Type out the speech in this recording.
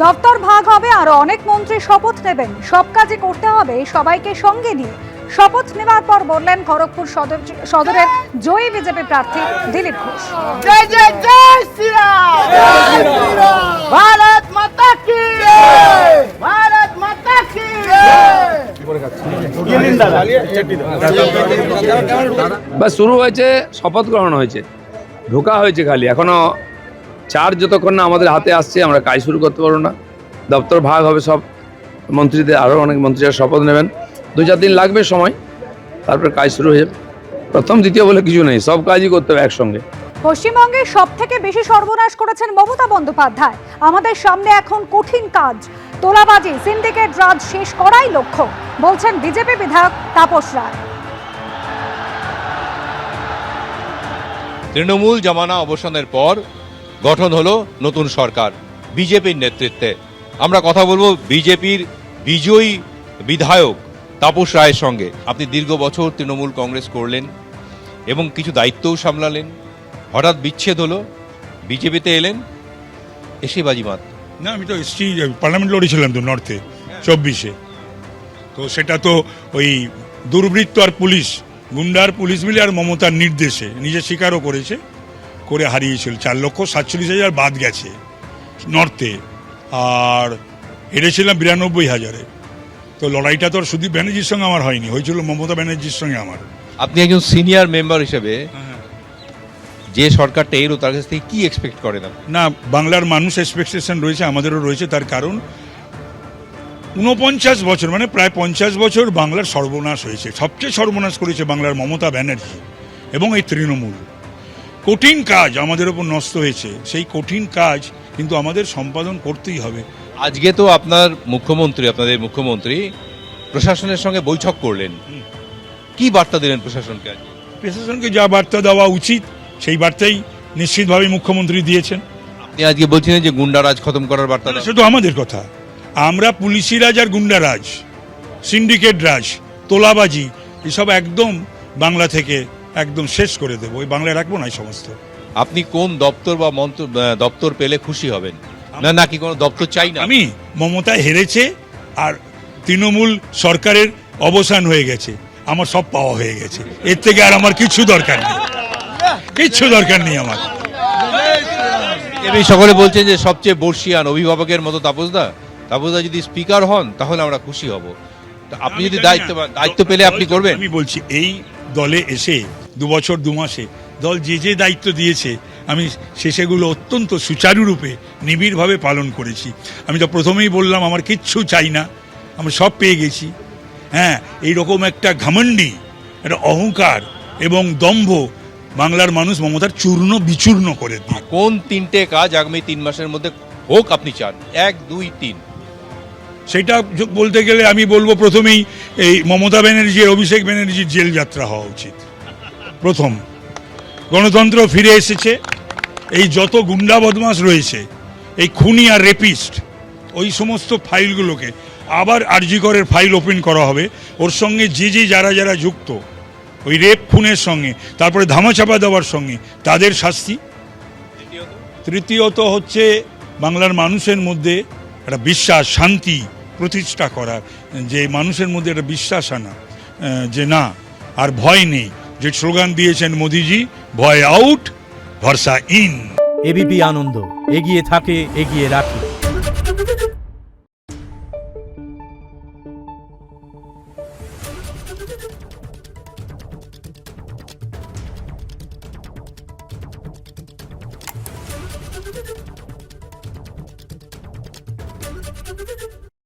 দপ্তর ভাগ হবে, আরো অনেক মন্ত্রী শপথ নেবেন। সব কাজই করতে হবে সবাইকে সঙ্গে নিয়ে। শপথ নেওয়ার পর বললেন খড়গপুর সদরের জয়ী বিজেপি প্রার্থী দিলীপ ঘোষ। জয় জয় জয় শ্রীরাম, ভারত মাতা কি জয়, ভারত মাতা কি জয়। বাস শুরু হয়েছে, শপথ গ্রহণ হয়েছে, ঢোকা হয়েছে, খালি এখনো চার্জ যতক্ষণ না আমাদের হাতে আসছে আমরা কাজ শুরু করতে পারবো না। দপ্তর ভাগ হবে, সব মন্ত্রীদের, আরও অনেক মন্ত্রীরা শপথ নেবেন। 2-4 দিন লাগবে সময়, তারপর কাজ শুরু হয়ে যাবে। প্রথম দ্বিতীয় বলে কিছু নেই, সব কাজই করতে হবে একসঙ্গে। পশ্চিমবঙ্গে সব থেকে বেশি সর্বনাশ করেছেন মমতা বন্দ্যোপাধ্যায়। আমাদের সামনে এখন কঠিন কাজ, তোলাবাজি, সিন্ডিকেট রাজ শেষ করাই লক্ষ্য, বলছেন বিজেপি বিধায়ক তাপস রায়। তৃণমূল জমানা অবসানের পর গঠন হলো নতুন সরকার বিজেপির নেতৃত্বে। আমরা কথা বলবো বিজেপির বিজয়ী বিধায়ক তাপস রায়ের সঙ্গে। আপনি দীর্ঘ বছর তৃণমূল কংগ্রেস করলেন এবং কিছু দায়িত্বও সামলালেন। হঠাৎ বিচ্ছেদ হলো, বিজেপিতে এলেন, এসে বাজিমাত। না, আমি তো এসছি, পার্লামেন্ট লড়েছিলাম তো নর্থে 24-এ। তো সেটা তো ওই দুর্বৃত্ত আর পুলিশ, গুন্ডার পুলিশ মিলে আর মমতার নির্দেশে নিজে স্বীকারও করেছে, করে হারিয়েছিল। 4,47,000 বাদ গেছে নর্থে, আর হেরেছিলাম 92,000-এ। তো লড়াইটা তো আর সুদীপ ব্যানার্জির সঙ্গে আমার হয়নি, হয়েছিল মমতা ব্যানার্জির সঙ্গে আমার। আপনি একজন সিনিয়র মেম্বার হিসেবে যে সরকারটা এলো তার কাছ থেকে কি এক্সপেক্ট করেন? না, বাংলার মানুষ এক্সপেকটেশন রয়েছে, আমাদেরও রয়েছে। তার কারণ 49 বছর, মানে প্রায় 50 বছর বাংলার সর্বনাশ হয়েছে। সবচেয়ে সর্বনাশ করেছে বাংলার মমতা ব্যানার্জি এবং এই তৃণমূল। কঠিন কাজ আমাদের ওপর নষ্ট হয়েছে, সেই কঠিন কাজ কিন্তু আমাদের সম্পাদন করতেই হবে। আজকে তো আপনার মুখ্যমন্ত্রী, আপনাদের মুখ্যমন্ত্রী প্রশাসনের সঙ্গে বৈঠক করলেন, কি বার্তা দিলেন প্রশাসনকে? আজ প্রশাসনকে যা বার্তা দেওয়া উচিত সেই বার্তাই নিশ্চিতভাবে মুখ্যমন্ত্রী দিয়েছেন। আপনি আজকে বলছিলেন যে গুন্ডারাজ খতম করার বার্তা। সেটা আমাদের কথা। আমরা পুলিশি রাজ আর গুন্ডারাজ, সিন্ডিকেট রাজ, তোলাবাজি এসব একদম বাংলা থেকে একদম শেষ করে দেবো। ওই বাংলায় রাখবো না এই সমস্ত। আপনি কোন দপ্তর বা দপ্তর পেলে খুশি হবেন? না নাকি কোনো দপ্তর চাই না? আমি মমতা হেরেছে আর তৃণমূল সরকারের অবসান হয়ে গেছে, আমার সব পাওয়া হয়ে গেছে। এর থেকে আর আমার কিচ্ছু দরকার নেই, কিচ্ছু দরকার নেই আমার। সকলে বলছেন যে সবচেয়ে বর্ষিয়ান অভিভাবকের মতো তাপসদা যদি স্পিকার হন তাহলে আমরা খুশি হব। আপনি যদি দায়িত্ব পেলে আপনি করবেন? আমি বলছি, এই দলে এসে 2 বছর 2 মাসে দল যে যে দায়িত্ব দিয়েছে আমি সেগুলো অত্যন্ত সুচারুরূপে নিবিড়ভাবে পালন করেছি। আমি তো প্রথমেই বললাম আমার কিচ্ছু চাই না, আমি সব পেয়ে গেছি। হ্যাঁ, এইরকম একটা ঘমণ্ডি, একটা অহংকার এবং দম্ভ বাংলার মানুষ মমতার চূর্ণ বিচূর্ণ করে দিয়ে। কোন 3টে কাজ আগামী 3 মাসের মধ্যে হোক আপনি চান? 1, 2, 3। সেটা বলতে গেলে আমি বলবো প্রথমেই এই মমতা ব্যানার্জির, অভিষেক ব্যানার্জির জেল যাত্রা হওয়া উচিত। প্রথম, গণতন্ত্র ফিরে এসেছে। এই যত গুন্ডা বদমাশ রয়েছে, এই খুনি আর রেপিস্ট, ওই সমস্ত ফাইলগুলোকে আবার আরজি করের ফাইল ওপেন করা হবে। ওর সঙ্গে যে যারা যারা যুক্ত ওই রেপ খুনের সঙ্গে, তারপরে ধামাচাপা দেওয়ার সঙ্গে, তাদের শাস্তি। তৃতীয়ত হচ্ছে বাংলার মানুষের মধ্যে একটা বিশ্বাস, শান্তি প্রতিষ্ঠা করা, যে মানুষের মধ্যে একটা বিশ্বাস আনা, যে না আর ভয় নেই। যে স্লোগান দিয়েছেন মোদিজি, ভয় আউট, ভরসা ইন। এবিপি আনন্দ, এগিয়ে থাকে, এগিয়ে রাখে।